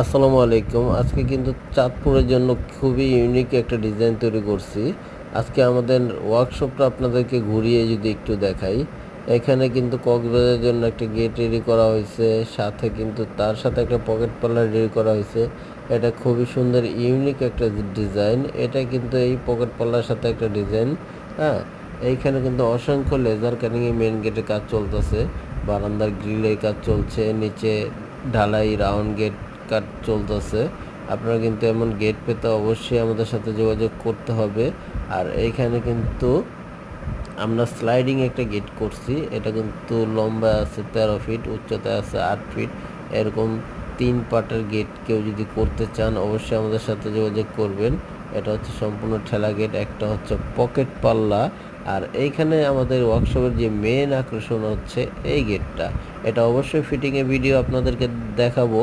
আসসালামু আলাইকুম। আজকে কিন্তু চাঁদপুরের জন্য খুবই ইউনিক একটা ডিজাইন তৈরি করছি। আজকে আমাদের ওয়ার্কশপটা আপনাদেরকে ঘুরিয়ে যদি একটু দেখাই। এখানে কিন্তু কক্সবাজারের জন্য একটা গেট রেডি করা হয়েছে, সাথে কিন্তু তার সাথে একটা পকেট পার্লার রেডি করা হয়েছে। এটা খুবই সুন্দর ইউনিক একটা ডিজাইন। এটা কিন্তু এই পকেট পার্লার সাথে একটা ডিজাইন। হ্যাঁ, এইখানে কিন্তু অসংখ্য লেজার কাটিংয়ে মেন গেটের কাজ চলতেছে, বারান্দার গ্রিলের কাজ চলছে, নিচে ঢালাই রাউন্ড গেট কাজ চলতেছে। আপনারা কিন্তু এমন গেট পেতে অবশ্যই আমাদের সাথে যোগাযোগ করতে হবে। আর এইখানে কিন্তু আমরা স্লাইডিং একটা গেট করছি। এটা কিন্তু লম্বা আছে 13 ফিট, উচ্চতায় আছে 8 ফিট। এরকম 3 পার্টের গেট কেউ যদি করতে চান অবশ্যই আমাদের সাথে যোগাযোগ করবেন। এটা হচ্ছে সম্পূর্ণ ঠেলা গেট, একটা হচ্ছে পকেট পাল্লা। আর এইখানে আমাদের ওয়ার্কশপের যে মেন আকর্ষণ হচ্ছে এই গেটটা। এটা অবশ্যই ফিটিংয়ের ভিডিও আপনাদেরকে দেখাবো।